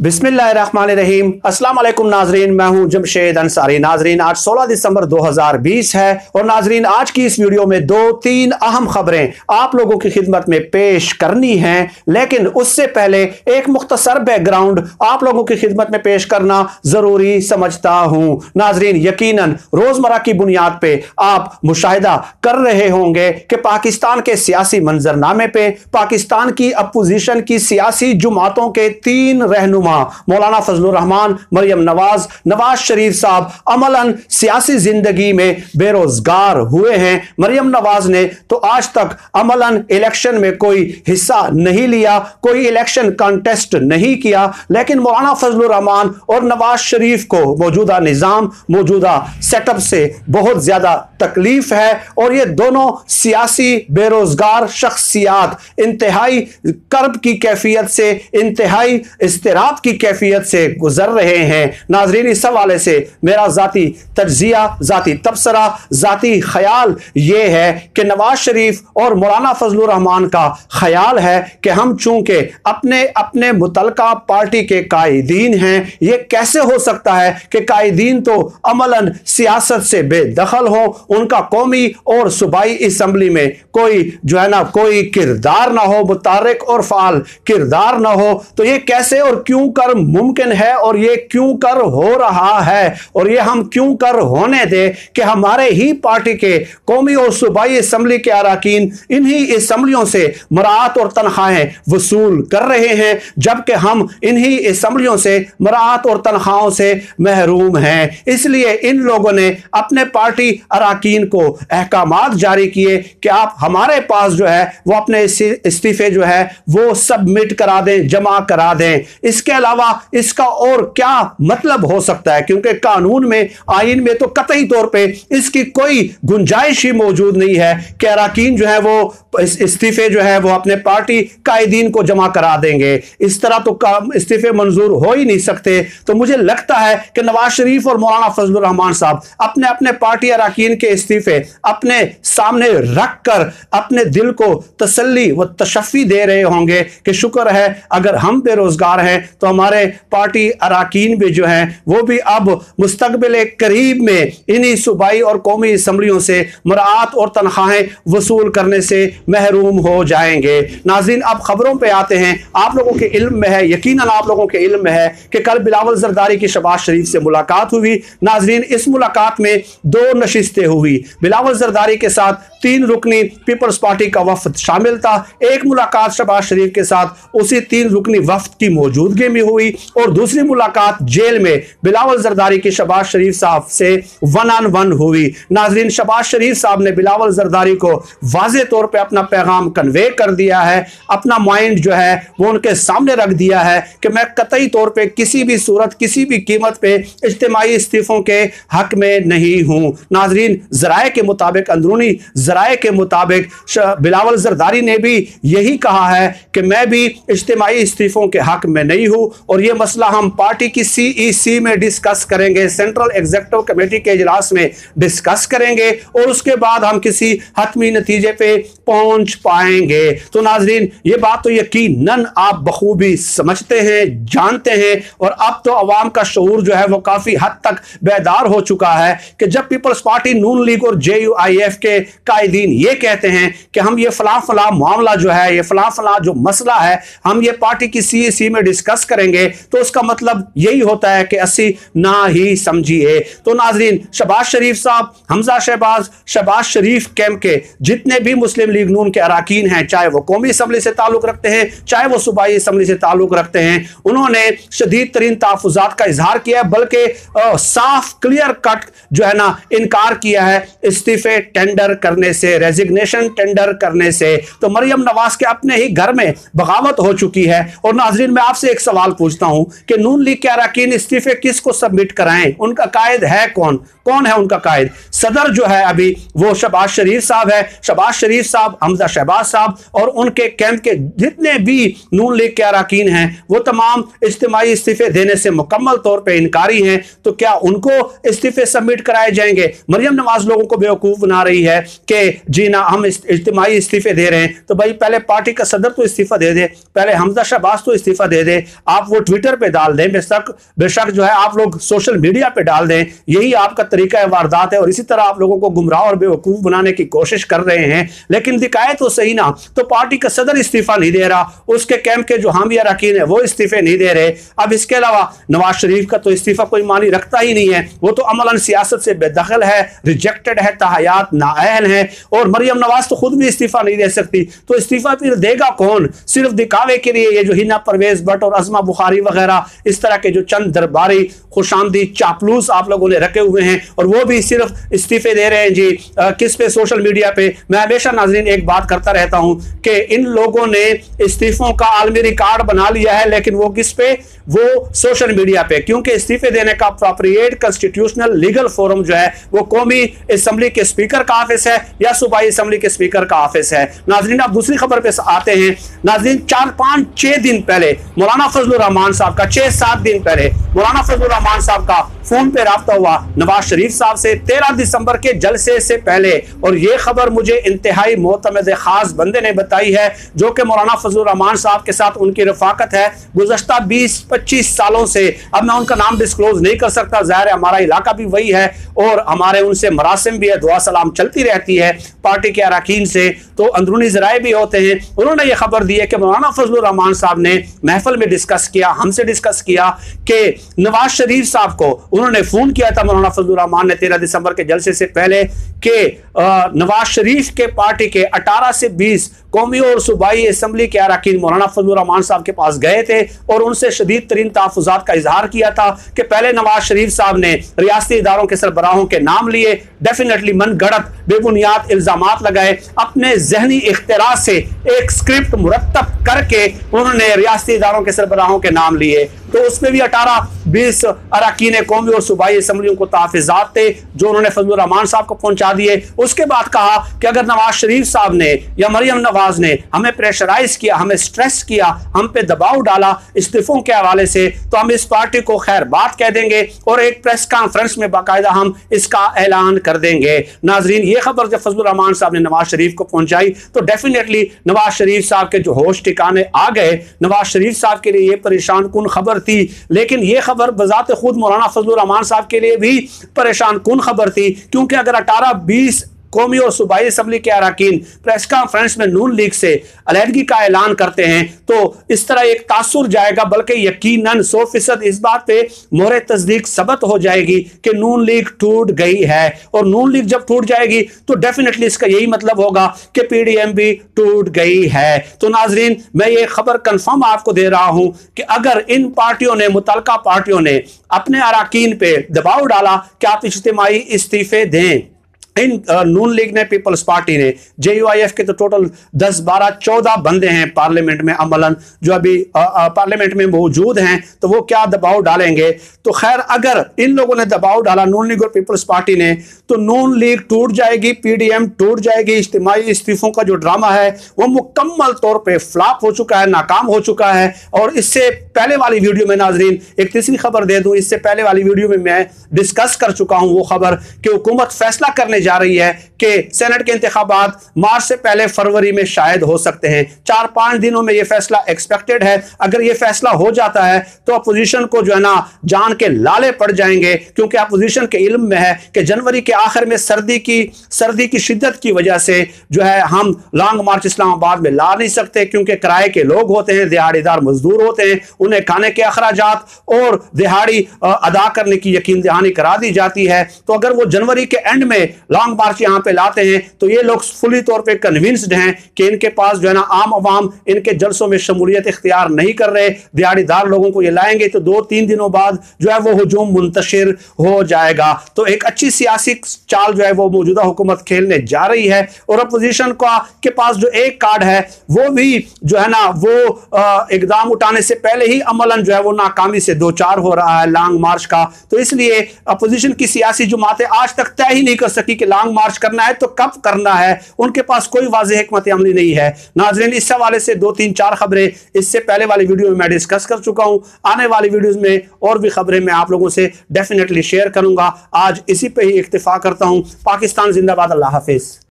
बिस्मिल्लाहिर्रहमानिर्रहीम। अस्सलाम वालेकुम नाजरीन, मैं हूं जमशेद अंसारी। नाजरीन, आज 16 दिसंबर 2020 है और नाजरीन आज की इस वीडियो में दो तीन अहम खबरें आप लोगों की खिदमत में पेश करनी हैं, लेकिन उससे पहले एक मुख्तसर बैकग्राउंड आप लोगों की खिदमत में पेश करना जरूरी समझता हूं। नाजरीन, यकीनन रोजमर्रा की बुनियाद पे आप मुशाहिदा कर रहे होंगे कि पाकिस्तान के सियासी मंजरनामे पे पाकिस्तान की अपोजिशन की सियासी जुमातों के तीन रहनुमा मौलाना फजलुर रहमान, मरियम नवाज, नवाज शरीफ साहब अमलन सियासी जिंदगी में बेरोजगार हुए हैं। मरियम नवाज ने तो आज तक अमलन इलेक्शन में कोई हिस्सा नहीं लिया, कोई इलेक्शन कंटेस्ट नहीं किया, लेकिन मौलाना फजलुर रहमान और नवाज शरीफ को मौजूदा निजाम, मौजूदा सेटअप से बहुत ज्यादा तकलीफ है और ये दोनों सियासी बेरोजगार शख्सियात इंतहाई कर्ब की कैफियत से, इंतहाई इस्तिराब की कैफियत से गुजर रहे हैं। नाजरीन, इस हवाले से मेरा जाती तज्जिया, जाती तबसरा, जाती ख्याल ये है कि नवाज शरीफ और मौलाना फजलुर रहमान का ख्याल है कि हम चूंकि अपने अपने मुतलका पार्टी के कायदीन हैं, ये कैसे हो सकता है कि कायदीन तो अमलन सियासत से बेदखल हो, उनका कौमी और सूबाई असम्बली में कोई जो है ना कोई किरदार ना हो, मुतारिक और फाल किरदार ना हो, तो ये कैसे और क्यों कर मुमकिन है और ये क्यों कर हो रहा है और ये हम क्यों कर होने दे कि हमारे ही पार्टी के कौमी और सूबाई असम्बली के अरकान इन्हीं असम्बलियों से मराहत और तनख्वाहें वसूल कर रहे हैं, जबकि हम इन्हीं असम्बलियों से मराहत और तनख्वाहों से महरूम हैं। इसलिए इन लोगों ने अपने पार्टी अरकान को अहकामात जारी किए कि आप हमारे पास जो है वो अपने इस्तीफे जो है वो सबमिट करा दें, जमा करा दें। इसके अलावा इसका और क्या मतलब हो सकता है, क्योंकि कानून में, आईन में तो कतई तौर पे इसकी कोई गुंजाइश ही मौजूद नहीं है कि अरकान जो है वो इस्तीफे जो है वो अपने पार्टी कायदीन को जमा करा देंगे। इस तरह तो इस्तीफे मंजूर हो ही नहीं सकते। तो मुझे लगता है कि नवाज शरीफ और मौलाना फजलुर रहमान साहब अपने अपने पार्टी अरकान के इस्तीफे अपने सामने रख कर अपने दिल को तसल्ली व तशफ़ी दे रहे होंगे कि शुक्र है अगर हम बेरोजगार हैं तो हमारे पार्टी अरकान भी जो हैं वो भी अब मुस्तकबिल करीब में इन्हीं सूबाई और कौमी असम्बलियों से मराहत और तनख्वाहें वसूल करने से महरूम हो जाएंगे। नाज़रीन, अब खबरों पे आते हैं। आप लोगों के इल्म में है, यकीनन आप लोगों के इल्म में है कि कल बिलावल जरदारी की शहबाज शरीफ से मुलाकात हुई। नाज़रीन, इस मुलाकात में दो नशिस्तें हुई। बिलावल जरदारी के साथ 3 रुकनी पीपल्स पार्टी का वफद शामिल था। एक मुलाकात शहबाज शरीफ के साथ उसी 3 रुकनी वफद की मौजूदगी में हुई और दूसरी मुलाकात जेल में बिलावल जरदारी की शहबाज शरीफ साहब से 1-on-1 हुई। नाजरीन, शहबाज शरीफ साहब ने बिलावल जरदारी को वाज़े तौर पे अपना पैगाम कन्वे कर दिया है, अपना माइंड जो है वो उनके सामने रख दिया है कि मैं कतई तौर पे किसी भी सूरत, किसी भी कीमत पे इज्तिमाई इस्तीफों के हक में नहीं हूं। नाजरीन, ज़राए के मुताबिक, अंदरूनी ज़राए के मुताबिक बिलावल जरदारी ने भी यही कहा है कि मैं भी इज्तिमाई इस्तीफों के हक में नहीं हूं और यह मसला हम पार्टी की CEC में डिस्कस करेंगे, सेंट्रल एग्जीक्यूटिव कमेटी के इजलास में डिस्कस करेंगे और उसके बाद हम किसी हतमी नतीजे पे पहुंच पाएंगे। तो नाजरीन, ये बात तो यकीनन आप बखूबी समझते हैं, जानते हैं और अब तो अवाम का शऊर जो है वो काफी हद तक बेदार हो चुका है कि जब पीपल्स पार्टी, नून लीग और JUIF के कायदीन ये कहते हैं कि हम ये फला मामला जो है, ये फला जो मसला है, हम ये पार्टी की CEC में डिस्कस करेंगे, तो उसका मतलब यही होता है कि अस्सी ना ही समझिए। तो नाजरीन, शहबाज शरीफ साहब, हमजा शहबाज शरीफ कैंप के जितने भी मुस्लिम लीग नून के अरकान हैं, चाहे वो कौमी असम्बली से ताल्लुक रखते हैं, चाहे वो सूबाई असम्बली से ताल्लुक रखते हैं, उन्होंने शदीद तरीन तहफ़्फ़ुज़ात का इजहार किया है, बल्कि साफ क्लियर कट जो है ना इनकार किया है इस्तीफे टेंडर करने से, रेजिग्नेशन टेंडर करने से। तो मरियम नवाज के अपने ही घर में बगावत हो चुकी है। और नाजरीन, मैं आपसे एक सवाल पूछता हूं कि नून लीग के अरकान इस्तीफे किसको सबमिट कराएं? उनका कायद है कौन है उनका कायद? सदर जो है अभी वो शहबाज शरीफ साहब है। शहबाज शरीफ साहब हमजा शहबाज साहब और उनके कैंप के जितने भी नून लीग के अरकान हैं वो तमाम इज्तिमाई इस्तीफे देने से मुकम्मल तौर पर इनकारी हैं। तो क्या उनको इस्तीफे सबमिट कराए जाएंगे? मरियम नवाज लोगों को बेवकूफ बना रही है कि जी ना हम इज्तिमाई इस्तीफे दे रहे हैं। तो भाई पहले पार्टी का सदर तो इस्तीफा दे दे, पहले हमजा शहबाज तो इस्तीफा दे दे, आप वो ट्विटर पे डाल दें, बेशक जो है आप लोग सोशल मीडिया पे डाल दें, यही आपका तरीका वारदात है। और इसी तरह आप लोगों को गुमराह और बेवकूफ बनाने की कोशिश कर रहे हैं, लेकिन दिखाए तो सही ना। तो पार्टी का सदर इस्तीफा नहीं दे रहा, उसके कैंप के जो हामी अरकान है वो इस्तीफे नहीं दे रहे। अब इसके अलावा नवाज शरीफ का तो इस्तीफा कोई मानी रखता ही नहीं है, वो तो अमलन सियासत से बेदखल है, रिजेक्टेड है, तहयात नाअहल है। और मरियम नवाज तो खुद भी इस्तीफा नहीं दे सकती, तो इस्तीफा फिर देगा कौन? सिर्फ दिखावे के लिए ये जो हिना परवेज भट्ट और अजमा बुखारी वगैरह इस तरह के जो चंद दरबारी खुशामदी चापलूस आप लोगों ने रखे हुए हैं, और वो भी सिर्फ इस्तीफे दे रहे हैं जी किस पे? सोशल मीडिया पे। मैं हमेशा नाज़रीन एक बात करता रहता हूं कि इन लोगों ने इस्तीफों का आलमी रिकॉर्ड बना लिया है, लेकिन वो किस पे? वो सोशल मीडिया पे। क्योंकि इस्तीफे देने का अप्रोप्रिएट कॉन्स्टिट्यूशनल लीगल फोरम जो है वो कौमी असेंबली के स्पीकर का ऑफिस है या सूबाई असेंबली के स्पीकर का ऑफिस है। नाज़रीन आप दूसरी खबर पे आते हैं। नाज़रीन 4-5-6 दिन पहले मौलाना फजलुर रहमान साहब का, 6-7 दिन पहले मौलाना फजलुर रहमान साहब का फोन पे राब्ता हुआ नवाज शरीफ साहब से 13 दिसंबर के जलसे से पहले। और यह खबर मुझे इंतहाई मोतमद खास बंदे ने बताई है जो कि मौलाना फजलुर रहमान साहब के साथ उनकी रफाकत है गुज़श्ता 20-25 सालों से। अब मैं उनका नाम डिस्क्लोज नहीं कर सकता, ज़ाहिर है हमारा इलाका भी वही है और हमारे उनसे मरासिम भी है, दुआ सलाम चलती रहती है पार्टी के अरकान से, तो अंदरूनी ज़राए भी होते हैं। उन्होंने यह खबर दी है कि मौलाना फजलुर रहमान साहब ने महफिल में डिस्कस किया, हमसे डिस्कस किया कि नवाज शरीफ साहब को उन्होंने फोन किया था मौलाना फजलुर रहमान ने 13 दिसंबर के जलसे से पहले कि नवाज शरीफ के पार्टी के 18 से 20 कौमी और सूबाई असेंबली के अरकान मौलाना फजलुर रहमान साहब के पास गए थे और उनसे शदीद तरीन तहफ़्फ़ुज़ात का इजहार किया था कि पहले नवाज शरीफ साहब ने रियासती इदारों के सरबराहों के नाम लिए, डेफिनेटली मन गढ़त बेबुनियाद इल्जामात लगाए, अपने जहनी इख्तिरा से एक स्क्रिप्ट मुरतब करके उन्होंने रियासती इदारों के सरबराहों के नाम लिए। तो उसमें भी 18-20 अरकान कौमी और सूबाई असम्बलियों को तहफ़्फ़ुज़ात थे जो उन्होंने फजलुर रहमान साहब को पहुंचा दिए। उसके बाद कहा कि अगर नवाज शरीफ साहब ने या मरियम नवाज ने हमें प्रेशराइज किया, हमें स्ट्रेस किया, हम पे दबाव डाला इस्तीफों के हवाले से, तो हम इस पार्टी को खैर बात कह देंगे और एक प्रेस कॉन्फ्रेंस में बाकायदा हम इसका ऐलान कर देंगे। नाजरीन ये खबर जब फजलुर रहमान साहब ने नवाज शरीफ को पहुंचाई तो डेफिनेटली नवाज शरीफ साहब के जो होश ठिकाने आ गए। नवाज शरीफ साहब के लिए ये परेशान कुन खबर थी, लेकिन यह खबर बजाते खुद मौलाना फजलुर रहमान साहब के लिए भी परेशान कुन खबर थी, क्योंकि अगर 18-20 कौमी और सूबाई असेंबली के अरकान प्रेस कॉन्फ्रेंस में नून लीग से अलहदगी का ऐलान करते हैं तो इस तरह एक तासुर जाएगा, बल्कि यकीनन 100% इस बात पे मोहर तस्दीक सबत हो जाएगी कि नून लीग टूट गई है। और नून लीग जब टूट जाएगी तो डेफिनेटली इसका यही मतलब होगा कि पीडीएम भी टूट गई है। तो नाजरीन मैं ये खबर कंफर्म आपको दे रहा हूं कि अगर इन पार्टियों ने, मुतलका पार्टियों ने अपने अरकान पे दबाव डाला कि आप इज्तिमाई इस्तीफे दें, इन नून लीग ने, पीपल्स पार्टी ने, JUIF के तो टोटल 10-12-14 बंदे हैं पार्लियामेंट में अमलन जो अभी पार्लियामेंट में मौजूद हैं, तो वो क्या दबाव डालेंगे। तो खैर अगर इन लोगों ने दबाव डाला नून लीग और पीपल्स पार्टी ने तो नून लीग टूट जाएगी, PDM टूट जाएगी। इज्तिमाई इस्तीफों का जो ड्रामा है वो मुकम्मल तौर पर फ्लॉप हो चुका है, नाकाम हो चुका है। और इससे पहले वाली वीडियो में नाजरीन एक तीसरी खबर दे दूं, इससे पहले वाली वीडियो में मैं डिस्कस कर चुका हूं वो खबर कि हुकूमत फैसला करने जा रही है कि सेनेट के इंतखाबात मार्च से पहले फरवरी में शायद हो सकते हैं। 4-5 दिनों में यह फैसला एक्सपेक्टेड है। अगर यह फैसला हो जाता है तो अपोजिशन को जो है ना जान के लाले पड़ जाएंगे, क्योंकि अपोजिशन के इल्म में है कि जनवरी के आखिर में सर्दी की शिद्दत की वजह से जो है हम लॉन्ग मार्च इस्लामाबाद में ला नहीं सकते, क्योंकि किराए के लोग होते हैं, दिहाड़ीदार मजदूर होते हैं, उन्हें खाने के अखराजात और दिहाड़ी अदा करने की यकीन दहानी करा दी जाती है। तो अगर वो जनवरी के एंड में लॉन्ग मार्च यहां पे लाते हैं तो ये लोग फुली तौर पे कन्विंस्ड हैं कि इनके पास जो है ना आम अवाम इनके जलसों में शमूलियत इख्तियार नहीं कर रहे। दिहाड़ीदार लोगों को ये लाएंगे तो 2-3 दिनों बाद जो है वो हुजूम मुंतशिर हो जाएगा। तो एक अच्छी सियासी चाल जो है वो मौजूदा हुकूमत खेलने जा रही है। और अपोजिशन के पास जो एक कार्ड है वो भी जो है ना वो इकदाम उठाने से पहले ही अमलन जो है वो नाकामी से दो चार हो रहा है लॉन्ग मार्च का। तो इसलिए अपोजिशन की सियासी जमातें आज तक तय ही नहीं कर सकी कि लॉन्ग मार्च करना है तो कब करना है, उनके पास कोई वाज़ेह हिकमत अमली नहीं है। नाज़रीन, इस हवाले से 2-3-4 खबरें इससे पहले वाली वीडियो में मैं डिस्कस कर चुका हूं। आने वाली वीडियोस में और भी खबरें मैं आप लोगों से डेफिनेटली शेयर करूंगा। आज इसी पे ही इक्तिफा करता हूं। पाकिस्तान जिंदाबाद। अल्लाह हाफिज।